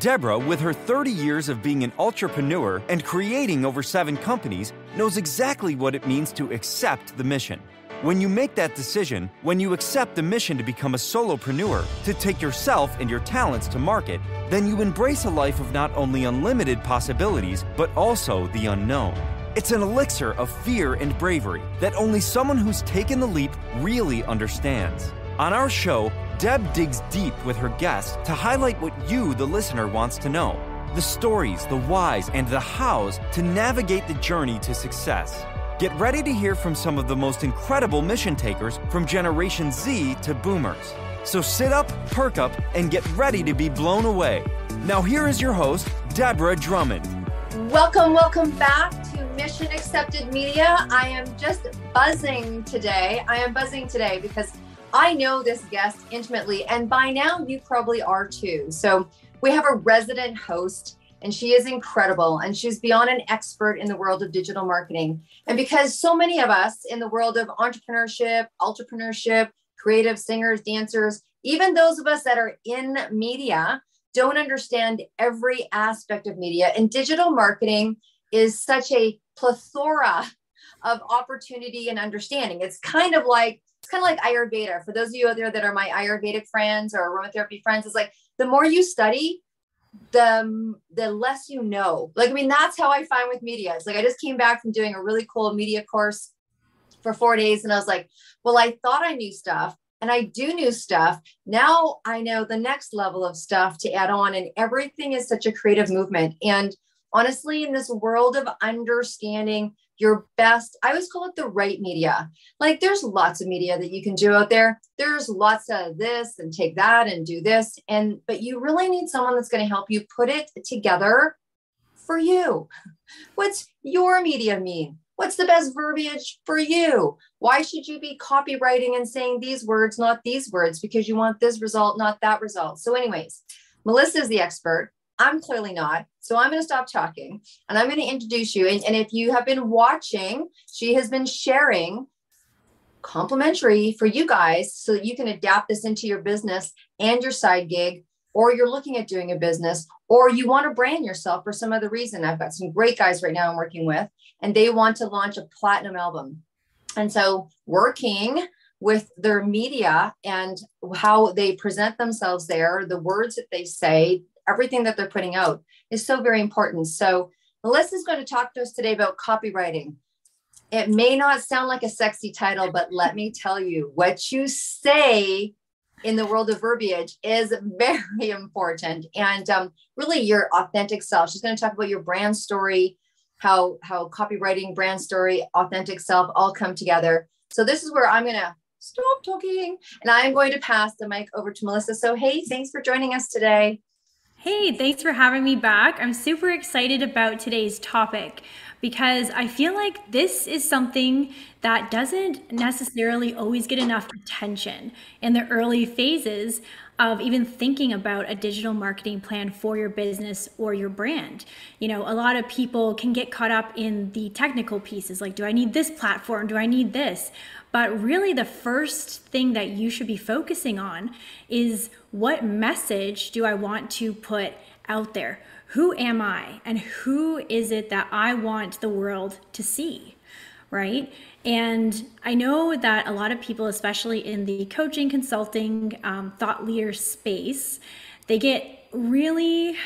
Deborah, with her 30 years of being an entrepreneur and creating over 7 companies, knows exactly what it means to accept the mission. When you make that decision, when you accept the mission to become a solopreneur, to take yourself and your talents to market, then you embrace a life of not only unlimited possibilities, but also the unknown. It's an elixir of fear and bravery that only someone who's taken the leap really understands. On our show, Deb digs deep with her guests to highlight what you, the listener, wants to know. The stories, the whys, and the hows to navigate the journey to success. Get ready to hear from some of the most incredible mission takers from Generation Z to Boomers. So sit up, perk up, and get ready to be blown away. Now here is your host, Deborah Drummond. Welcome back to Mission Accepted Media. I am just buzzing today. Because I know this guest intimately, and by now you probably are too. So we have a resident host, and she is incredible, and she's beyond an expert in the world of digital marketing. And because so many of us in the world of entrepreneurship, creative singers, dancers, even those of us that are in media, don't understand every aspect of media. And digital marketing is such a plethora of opportunity and understanding. It's kind of like Ayurveda. For those of you out there that are my Ayurvedic friends or aromatherapy friends, it's like the more you study, the less you know. That's how I find with media. It's like I just came back from doing a really cool media course for 4 days, and I was like, well, I thought I knew stuff. And I do new stuff. Now I know the next level of stuff to add on, and everything is such a creative movement. And honestly, in this world of understanding your best, I always call it the right media. Like there's lots of media that you can do out there. There's lots of this and take that and do this. But you really need someone that's going to help you put it together for you. What's your media mean? What's the best verbiage for you? Why should you be copywriting and saying these words, not these words, because you want this result, not that result? So anyways, Melissa is the expert. I'm clearly not. So I'm going to stop talking and I'm going to introduce you. And if you have been watching, she has been sharing complimentary for you guys so that you can adapt this into your business and your side gig, or you're looking at doing a business, or you want to brand yourself for some other reason. I've got some great guys right now I'm working with, and they want to launch a platinum album. And so working with their media and how they present themselves there, the words that they say, everything that they're putting out is so very important. So Melissa is going to talk to us today about copywriting. It may not sound like a sexy title, but let me tell you, what you say in the world of verbiage is very important. And really your authentic self. She's going to talk about your brand story, how copywriting, brand story, authentic self all come together. So this is where I'm going to stop talking and I'm going to pass the mic over to Melissa. So, hey, thanks for joining us today. Hey, thanks for having me back. I'm super excited about today's topic because I feel like this is something that doesn't necessarily always get enough attention in the early phases of even thinking about a digital marketing plan for your business or your brand. You know, a lot of people can get caught up in the technical pieces, like, do I need this platform? Do I need this? But really the first thing that you should be focusing on is, what message do I want to put out there? Who am I? And who is it that I want the world to see, right? And I know that a lot of people, especially in the coaching, consulting, thought leader space, they get really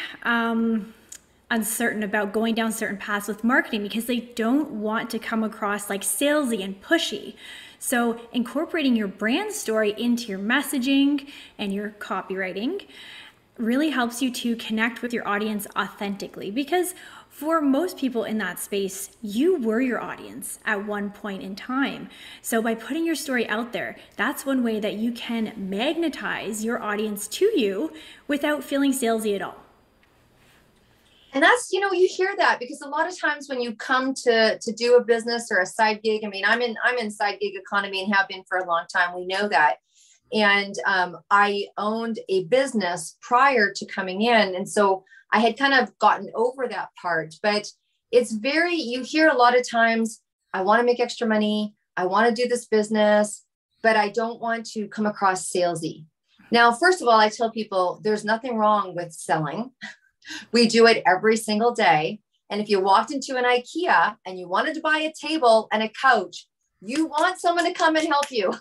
uncertain about going down certain paths with marketing because they don't want to come across like salesy and pushy. So incorporating your brand story into your messaging and your copywriting really helps you to connect with your audience authentically, because for most people in that space, you were your audience at one point in time. So by putting your story out there, that's one way that you can magnetize your audience to you without feeling salesy at all. And that's, you hear that because a lot of times when you come to do a business or a side gig, I mean, I'm in side gig economy and have been for a long time. We know that. And I owned a business prior to coming in. And so I had kind of gotten over that part, but you hear a lot of times, I want to make extra money. I want to do this business, but I don't want to come across salesy. Now, first of all, I tell people there's nothing wrong with selling. We do it every single day. And if you walked into an IKEA and you wanted to buy a table and a couch, you want someone to come and help you,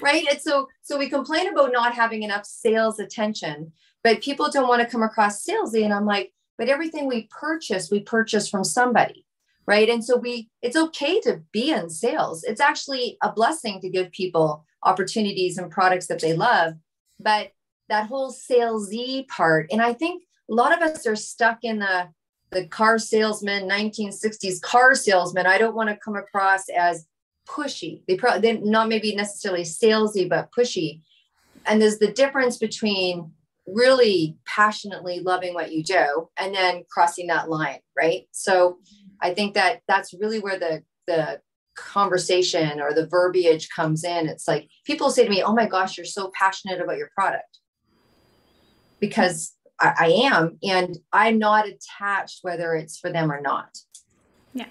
right? And so we complain about not having enough sales attention, but people don't want to come across salesy. And I'm like, but everything we purchase from somebody, right? And so it's okay to be in sales. It's actually a blessing to give people opportunities and products that they love. But that whole salesy part, and I think a lot of us are stuck in the car salesman, 1960s car salesman. I don't want to come across as pushy. They're not maybe necessarily salesy, but pushy. And there's the difference between really passionately loving what you do and then crossing that line, right? So I think that that's really where the conversation or the verbiage comes in. It's like people say to me, oh my gosh, you're so passionate about your product. Because I am, and I'm not attached whether it's for them or not. Yeah.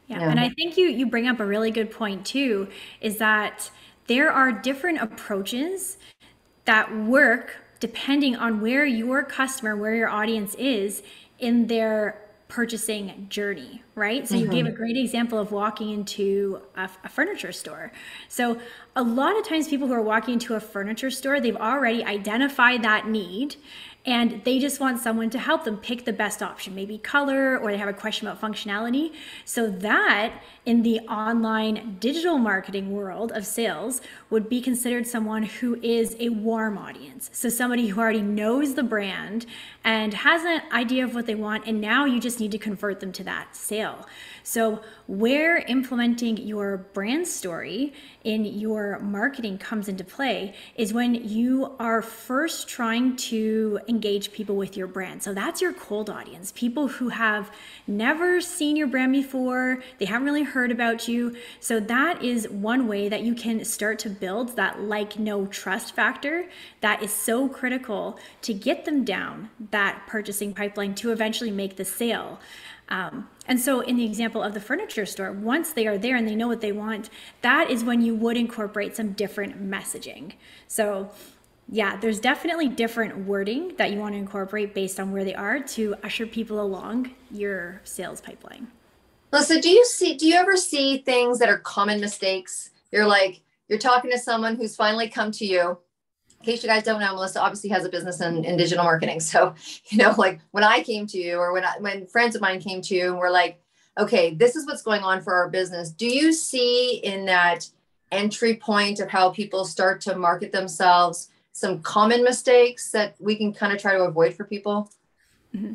And I think you bring up a really good point too, is that there are different approaches that work depending on where your customer, where your audience is in their purchasing journey, right? So you gave a great example of walking into a furniture store. So a lot of times people who are walking into a furniture store, they've already identified that need and they just want someone to help them pick the best option, maybe color, or they have a question about functionality. So that in the online digital marketing world of sales would be considered someone who is a warm audience. So somebody who already knows the brand and has an idea of what they want, and now you just need to convert them to that sale. So where implementing your brand story in your marketing comes into play is when you are first trying to engage people with your brand. So that's your cold audience, people who have never seen your brand before, they haven't really heard about you. So that is one way that you can start to build that like, know, trust factor that is so critical to get them down that purchasing pipeline to eventually make the sale. And so in the example of the furniture store, once they are there and they know what they want, that is when you would incorporate some different messaging. So yeah, there's definitely different wording that you want to incorporate based on where they are to usher people along your sales pipeline. Melissa, do you ever see things that are common mistakes? You're talking to someone who's finally come to you. In case you guys don't know, Melissa obviously has a business in digital marketing. So, like when I came to you or when friends of mine came to you and we're like, okay, this is what's going on for our business. Do you see in that entry point of how people start to market themselves some common mistakes that we can kind of try to avoid for people? Mm-hmm.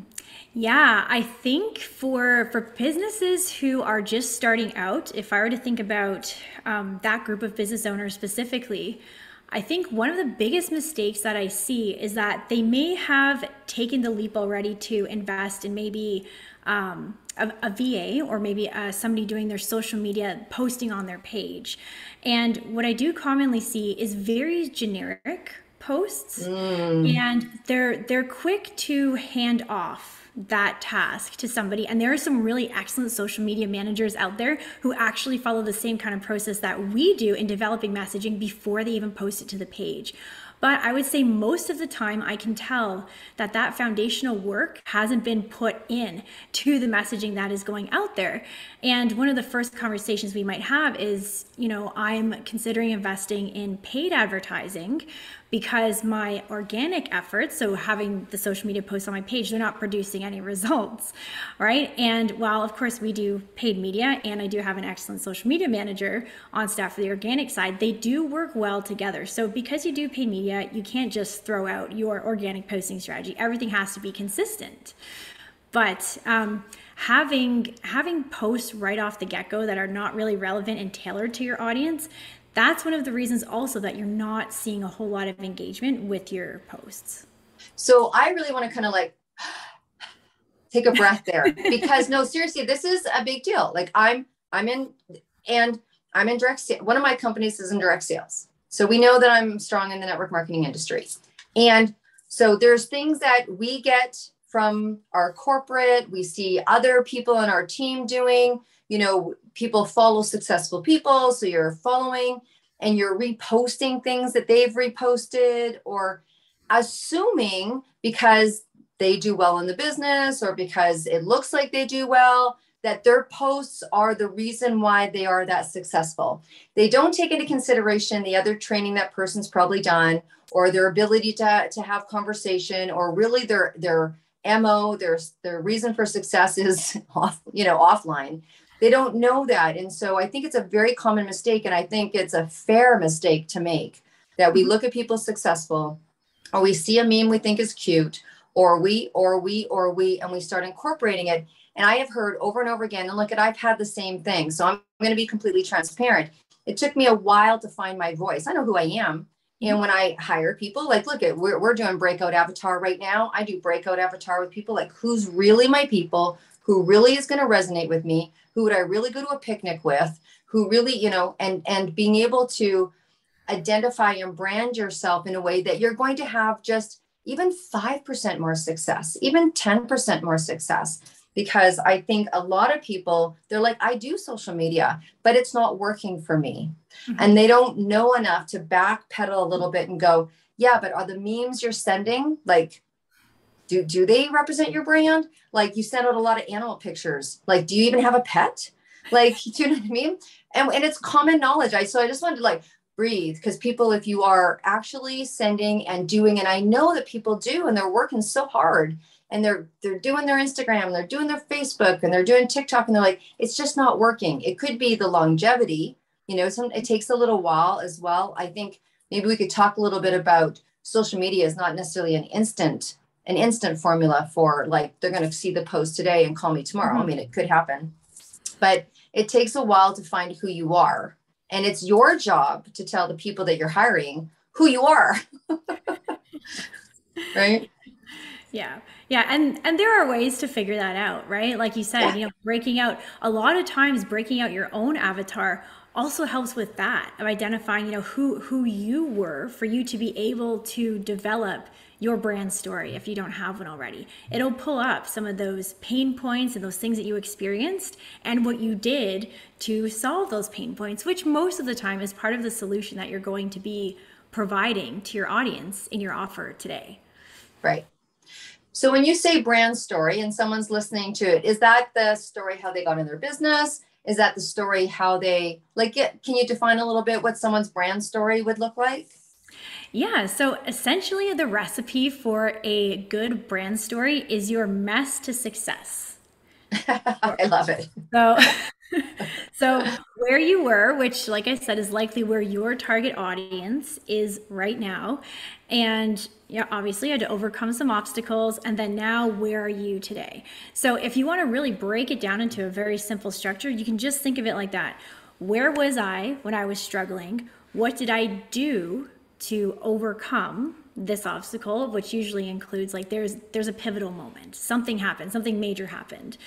Yeah, I think for businesses who are just starting out, if I were to think about that group of business owners specifically, I think one of the biggest mistakes that I see is that they may have taken the leap already to invest in maybe a VA or maybe somebody doing their social media posting on their page. And what I do commonly see is very generic posts, and they're quick to hand off that task to somebody. And there are some really excellent social media managers out there who actually follow the same kind of process that we do in developing messaging before they even post it to the page. But I would say most of the time I can tell that foundational work hasn't been put in to the messaging that is going out there. And one of the first conversations we might have is, I'm considering investing in paid advertising because my organic efforts, so having the social media posts on my page, they're not producing any results, right? And while of course we do paid media and I do have an excellent social media manager on staff for the organic side, they do work well together. So because you do paid media, you can't just throw out your organic posting strategy. Everything has to be consistent. But having posts right off the get-go that are not really relevant and tailored to your audience, that's one of the reasons also that you're not seeing a whole lot of engagement with your posts. So I really want to kind of take a breath there because no, seriously, this is a big deal. Like I'm in direct sales. One of my companies is in direct sales. So we know that I'm strong in the network marketing industry. And so there's things that we get from our corporate, we see other people in our team doing, people follow successful people. So you're following and you're reposting things that they've reposted or assuming because they do well in the business or because it looks like they do well, that their posts are the reason why they are that successful. They don't take into consideration the other training that person's probably done, or their ability to have conversation, or really their MO, their reason for success is offline. They don't know that. And so I think it's a very common mistake. And I think it's a fair mistake to make, that we look at people successful, or we see a meme we think is cute, or we, and we start incorporating it. And I have heard over and over again, and look, I've had the same thing. So I'm going to be completely transparent. It took me a while to find my voice. I know who I am. And when I hire people, like, look at, we're doing breakout avatar right now. I do breakout avatar with people, like, who's really my people, who really is going to resonate with me, who would I really go to a picnic with, who really, and being able to identify and brand yourself in a way that you're going to have just even 5% more success, even 10% more success. Because I think a lot of people, they're like, I do social media, but it's not working for me. Mm-hmm. And they don't know enough to backpedal a little bit and go, yeah, but are the memes you're sending, like, do they represent your brand? Like, you send out a lot of animal pictures. Like, do you even have a pet? Like, do you know what I mean? And it's common knowledge. So I just wanted to breathe, because people, if you are actually sending and doing, and I know that people do, and they're working so hard, and they're doing their Instagram, they're doing their Facebook, and they're doing TikTok, and they're like, it's just not working. It could be the longevity, it takes a little while as well. I think maybe we could talk a little bit about social media is not necessarily an instant formula for, like, they're going to see the post today and call me tomorrow. Mm-hmm. I mean, it could happen, but it takes a while to find who you are. And it's your job to tell the people that you're hiring who you are. Right? Yeah. Yeah. And there are ways to figure that out, right? Like you said, breaking out your own avatar also helps with that, of identifying, who you were, for you to be able to develop your brand story. If you don't have one already, it'll pull up some of those pain points and those things that you experienced and what you did to solve those pain points, which most of the time is part of the solution that you're going to be providing to your audience in your offer today. Right. So when you say brand story and someone's listening to it, is that the story how they got in their business? Is that the story how they can you define a little bit what someone's brand story would look like? Yeah, so essentially the recipe for a good brand story is your mess to success. I love it. So where you were, which, like I said, is likely where your target audience is right now. And obviously you had to overcome some obstacles. And then now, where are you today? So if you want to really break it down into a very simple structure, you can just think of it like that. Where was I when I was struggling? What did I do to overcome this obstacle, which usually includes, like, there's a pivotal moment. Something happened, something major happened.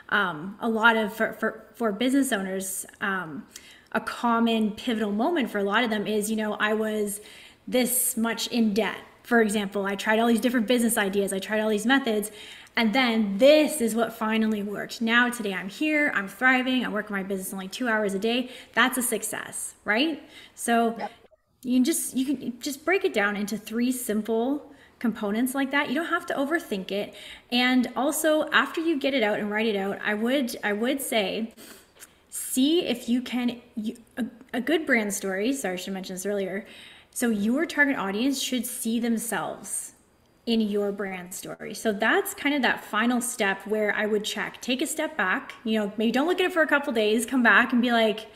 A lot of, for business owners, a common pivotal moment for a lot of them is, I was this much in debt. For example, I tried all these different business ideas. I tried all these methods. And then this is what finally worked. Now, today I'm here, I'm thriving. I work my business only 2 hours a day. That's a success, right? So yep. You can just break it down into 3 simple components like that. You don't have to overthink it. And also, after you get it out and write it out, I would say, see if you can, a good brand story, sorry, I should mention this earlier. So your target audience should see themselves in your brand story. So that's kind of that final step where I would take a step back, maybe don't look at it for a couple days, come back and be like,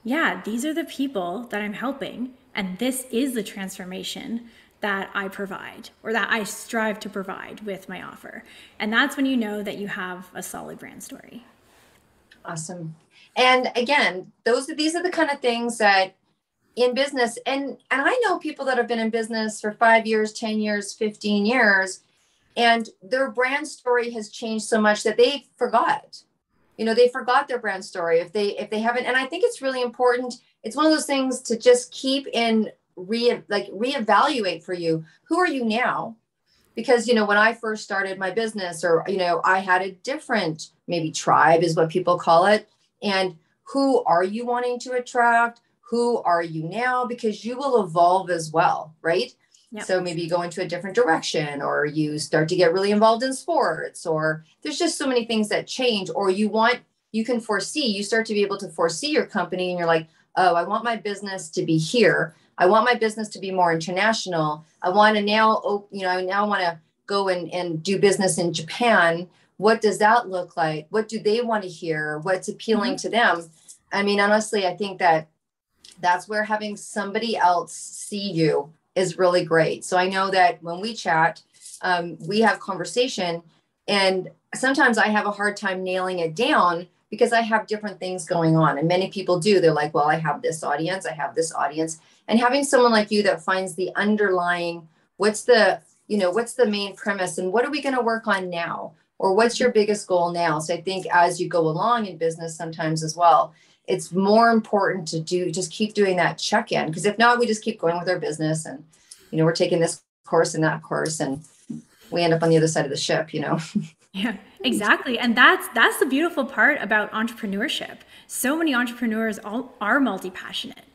yeah, these are the people that I'm helping. And this is the transformation that I provide, or that I strive to provide with my offer. And that's when you know that you have a solid brand story. Awesome. And again, these are the kind of things that in business, and I know people that have been in business for 5 years, 10 years, 15 years, and their brand story has changed so much that they forgot. They forgot their brand story if they haven't. And I think it's really important. It's one of those things to just keep in reevaluate for you. Who are you now? Because, when I first started my business, or, I had a different, maybe tribe is what people call it. And who are you wanting to attract? Who are you now? Because you will evolve as well, right? Yep. So maybe you go into a different direction, or you start to get really involved in sports, or there's just so many things that change, or you can foresee, you start to be able to foresee your company, and you're like, oh, I want my business to be here. I want my business to be more international. I want to now, I now want to go and do business in Japan. What does that look like? What do they want to hear? What's appealing to them? I mean, honestly, I think that's where having somebody else see you is really great. So I know that when we chat, we have conversation, and sometimes I have a hard time nailing it down because I have different things going on. And many people do. They're like, well, I have this audience. And having someone like you that finds the underlying, what's the main premise, and what are we going to work on now? Or what's your biggest goal now? So I think as you go along in business sometimes as well, it's more important to just keep doing that check-in, because if not, we just keep going with our business, and, we're taking this course and that course, and we end up on the other side of the ship, Yeah, exactly. And that's the beautiful part about entrepreneurship. So many entrepreneurs are multi-passionate,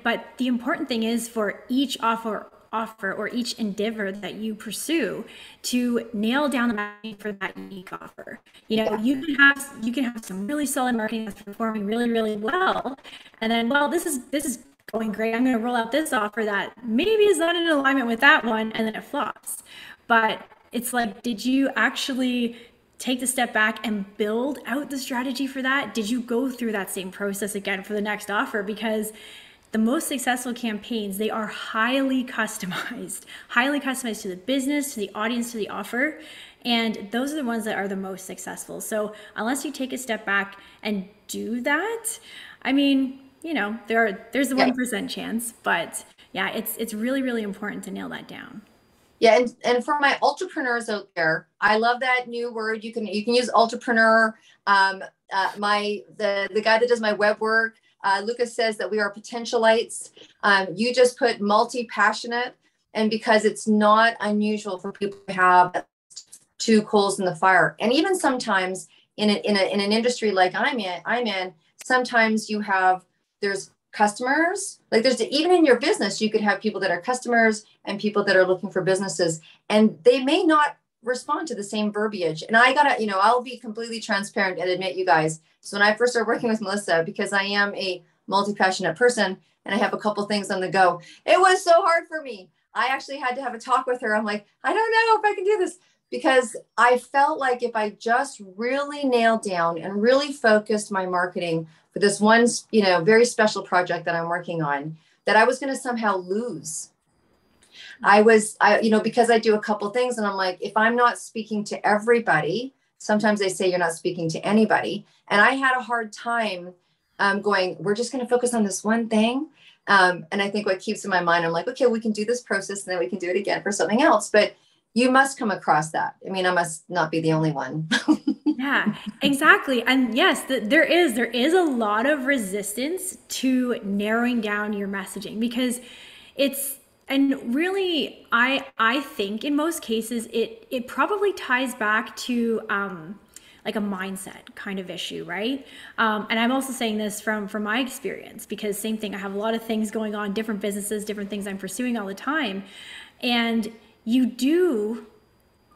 but the important thing is for each offer or each endeavor that you pursue to nail down the marketing for that unique offer. You can have some really solid marketing that's performing really, really well. And then, well, this is going great. I'm going to roll out this offer that maybe is not in alignment with that one, and then it flops. But it's like, did you actually take the step back and build out the strategy for that? Did you go through that same process again for the next offer? Because the most successful campaigns, they are highly customized to the business, to the audience, to the offer. And those are the ones that are the most successful. So unless you take a step back and do that, I mean, there's the 1% chance, but yeah, it's really, really important to nail that down. Yeah. And for my entrepreneurs out there, I love that new word. You can use entrepreneur. The guy that does my web work, Lucas, says that we are potentialites. You just put multi-passionate, and because it's not unusual for people to have two coals in the fire. And even sometimes in an industry like I'm in, sometimes there's customers, like even in your business, you could have people that are customers and people that are looking for businesses, and they may not respond to the same verbiage. And I'll be completely transparent and admit, you guys. So when I first started working with Melissa, because I am a multi-passionate person and I have a couple things on the go, it was so hard for me. I actually had to have a talk with her. I'm like, I don't know if I can do this, because I felt like if I just really nailed down and really focused my marketing for this one, very special project that I'm working on, that I was going to somehow lose. Because I do a couple things, and I'm like, if I'm not speaking to everybody, sometimes they say you're not speaking to anybody. And I had a hard time going, we're just going to focus on this one thing. And I think what keeps in my mind, I'm like, okay, we can do this process and then we can do it again for something else. But you must come across that. I mean, I must not be the only one. Yeah, exactly. And yes, there is a lot of resistance to narrowing down your messaging, because and really, I think in most cases, it probably ties back to like a mindset kind of issue, right? And I'm also saying this from my experience, because same thing, I have a lot of things going on, different businesses, different things I'm pursuing all the time. And you do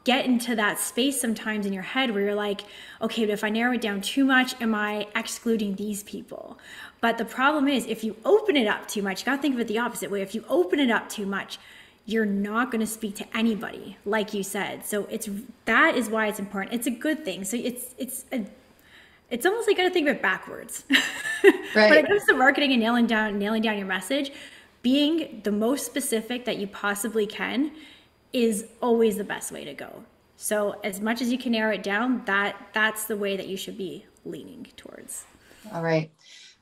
get into that space sometimes in your head where you're like, okay, but if I narrow it down too much, am I excluding these people? But the problem is, if you open it up too much, you got to think of it the opposite way. If you open it up too much, you're not going to speak to anybody, like you said. So that is why it's important. It's a good thing. So it's almost like you got to think of it backwards. Right. When it comes to marketing and nailing down your message, being the most specific that you possibly can is always the best way to go. So as much as you can narrow it down, that's the way that you should be leaning towards. All right.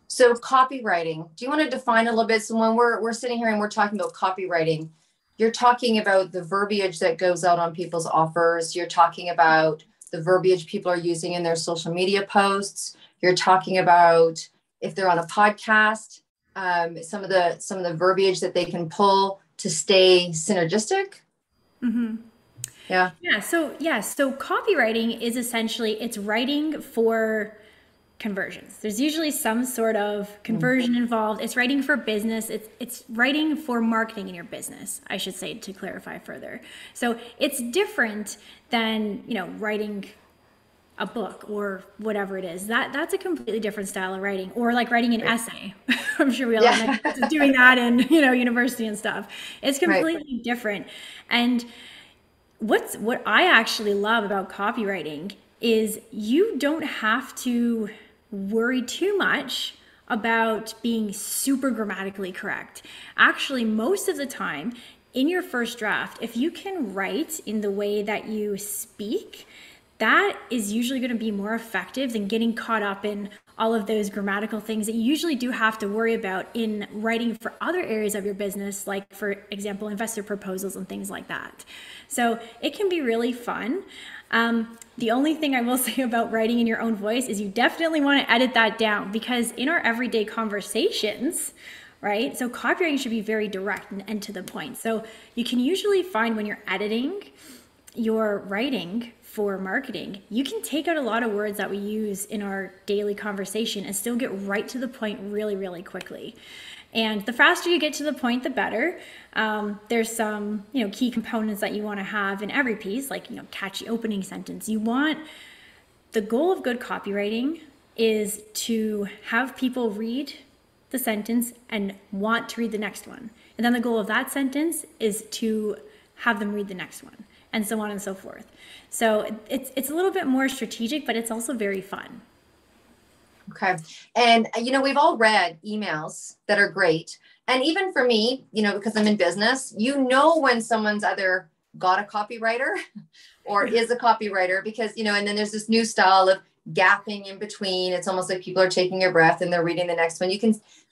So copywriting, do you want to define a little bit? So when we're sitting here and we're talking about copywriting, you're talking about the verbiage that goes out on people's offers. You're talking about the verbiage people are using in their social media posts. You're talking about if they're on a podcast, some of the verbiage that they can pull to stay synergistic. Mm-hmm. Yeah. So copywriting is essentially, it's writing for conversions. There's usually some sort of conversion involved. It's writing for business. It's writing for marketing in your business, I should say, to clarify further. So it's different than, writing a book or whatever it is. That's a completely different style of writing, or like writing an essay. I'm sure we all know doing that in, university and stuff. It's completely different. And what I actually love about copywriting is you don't have to worry too much about being super grammatically correct. Actually, most of the time in your first draft, if you can write in the way that you speak, that is usually going to be more effective than getting caught up in all of those grammatical things that you usually do have to worry about in writing for other areas of your business, like, for example, investor proposals and things like that. So it can be really fun. The only thing I will say about writing in your own voice is you definitely want to edit that down, because in our everyday conversations, right? So copywriting should be very direct and to the point. So you can usually find when you're editing your writing for marketing, you can take out a lot of words that we use in our daily conversation and still get right to the point really, really quickly. And the faster you get to the point, the better. There's some, key components that you want to have in every piece, like, catchy opening sentence. The goal of good copywriting is to have people read the sentence and want to read the next one. And then the goal of that sentence is to have them read the next one, and so on and so forth. So it's a little bit more strategic, but it's also very fun. Okay. And, we've all read emails that are great. And even for me, because I'm in business, when someone's either got a copywriter or is a copywriter, because, and then there's this new style of gapping in between. It's almost like people are taking a breath and they're reading the next one. You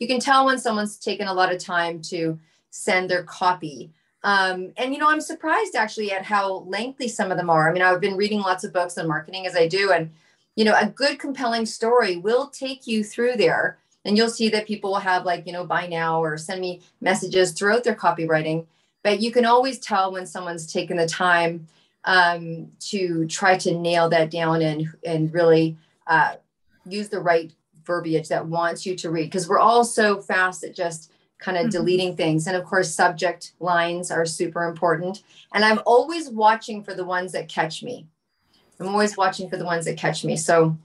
can tell when someone's taken a lot of time to send their copy. And, I'm surprised actually at how lengthy some of them are. I mean, I've been reading lots of books on marketing as I do, and a good compelling story will take you through there, and you'll see that people will have buy now or send me messages throughout their copywriting. But you can always tell when someone's taken the time to try to nail that down and really use the right verbiage that wants you to read, because we're all so fast at just kind of deleting things. And of course, subject lines are super important. And I'm always watching for the ones that catch me. So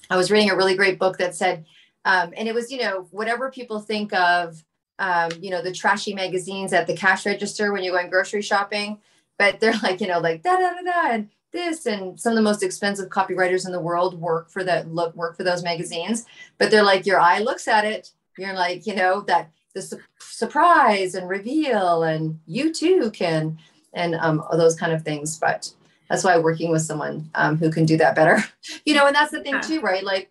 I was reading a really great book that said, and it was, whatever people think of, the trashy magazines at the cash register when you're going grocery shopping, but they're like da, da, da, da, and this, and some of the most expensive copywriters in the world work for those magazines, but they're like, your eye looks at it. You're like, that the surprise and reveal, and you too can, and those kind of things. But that's why working with someone who can do that better, and that's the thing too, right? Like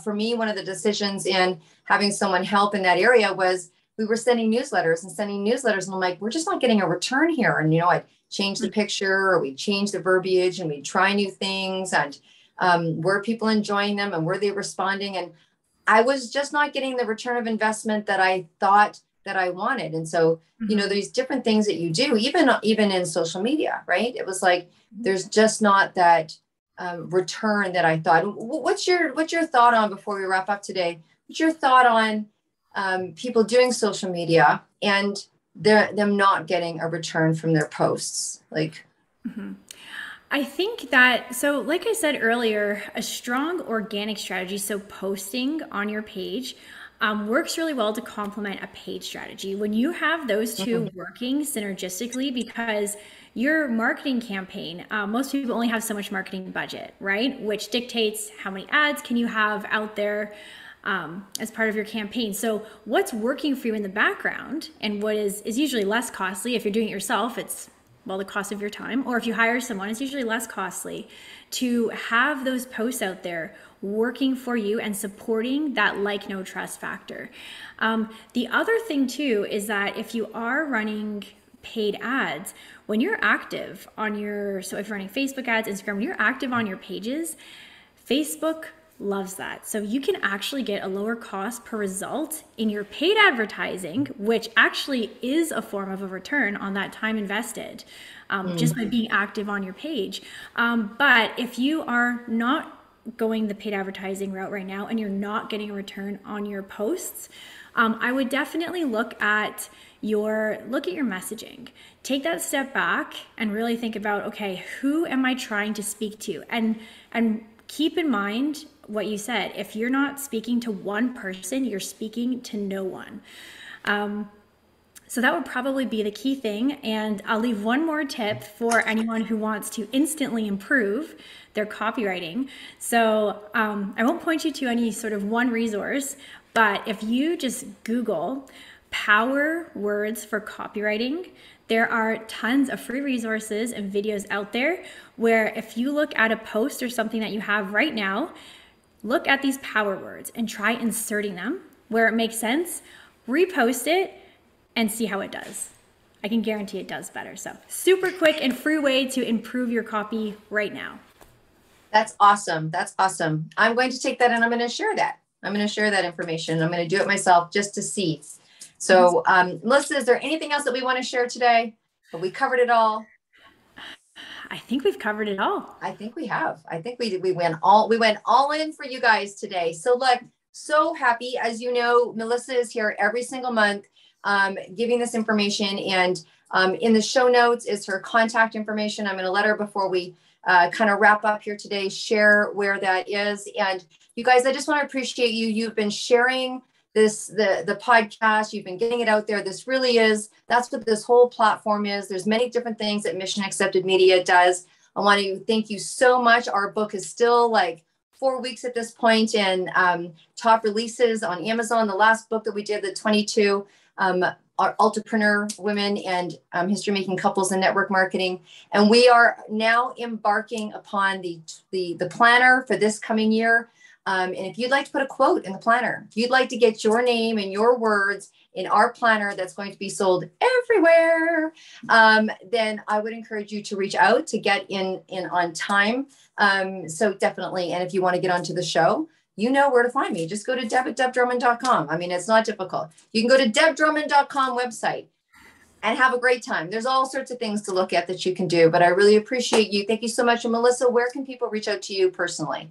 for me, one of the decisions in having someone help in that area was we were sending newsletters, and I'm like, we're just not getting a return here. And, I'd change the picture, or we'd change the verbiage, and we'd try new things, and were people enjoying them, and were they responding? And I was just not getting the return of investment that I thought that I wanted. And so, these different things that you do, even in social media, right? It was like, there's just not that return that I thought. What's your thought on, before we wrap up today, what's your thought on people doing social media and them not getting a return from their posts? Like, I think that, so like I said earlier, a strong organic strategy, so posting on your page, works really well to complement a paid strategy. When you have those two working synergistically, because your marketing campaign, most people only have so much marketing budget, right? Which dictates how many ads can you have out there as part of your campaign. So what's working for you in the background, and what is usually less costly. If you're doing it yourself, it's the cost of your time, or if you hire someone, it's usually less costly to have those posts out there working for you and supporting that like, no trust factor. The other thing too is that if you are running paid ads, when you're active on so if you're running Facebook ads, Instagram, when you're active on your pages, Facebook loves that. So you can actually get a lower cost per result in your paid advertising, which actually is a form of a return on that time invested, just by being active on your page. But if you are not going the paid advertising route right now and you're not getting a return on your posts, I would definitely look at your messaging. Take that step back and really think about, okay, who am I trying to speak to? And keep in mind what you said. If you're not speaking to one person, you're speaking to no one. So that would probably be the key thing. And I'll leave one more tip for anyone who wants to instantly improve their copywriting. So I won't point you to any sort of one resource, but if you just Google power words for copywriting, there are tons of free resources and videos out there where if you look at a post or something that you have right now, look at these power words and try inserting them where it makes sense, repost it, and see how it does. I can guarantee it does better. So super quick and free way to improve your copy right now. That's awesome. That's awesome. I'm going to take that and I'm going to share that. I'm going to share that information. I'm going to do it myself just to see. So Melissa, is there anything else that we want to share today? Have we covered it all? I think we've covered it all. I think we have. I think we went all in for you guys today. So look, so happy. As you know, Melissa is here every single month giving this information, and in the show notes is her contact information. I'm going to let her, before we kind of wrap up here today, share where that is. And you guys, I just want to appreciate you. You've been sharing the podcast. You've been getting it out there. This really is, that's what this whole platform is. There's many different things that Mission Accepted Media does. I want to thank you so much. Our book is still like 4 weeks at this point, and top releases on Amazon. The last book that we did, the 22 our entrepreneur women and history making couples in network marketing. And we are now embarking upon the planner for this coming year. And if you'd like to put a quote in the planner, if you'd like to get your name and your words in our planner that's going to be sold everywhere, then I would encourage you to reach out to get in on time. So definitely. And if you want to get onto the show, you know where to find me. Just go to deb@debdrummond.com. I mean, it's not difficult. You can go to debdrummond.com website and have a great time. There's all sorts of things to look at that you can do, but I really appreciate you. Thank you so much. And Melissa, where can people reach out to you personally?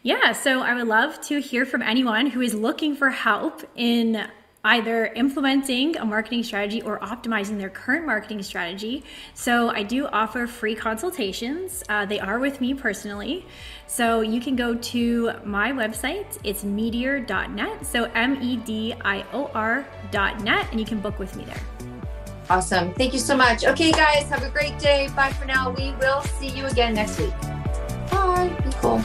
Yeah, so I would love to hear from anyone who is looking for help in either implementing a marketing strategy or optimizing their current marketing strategy. So I do offer free consultations. They are with me personally. So you can go to my website. It's meteor.net. So MEDIOR.net, and you can book with me there. Awesome. Thank you so much. Okay, guys, have a great day. Bye for now. We will see you again next week. Bye. Be cool.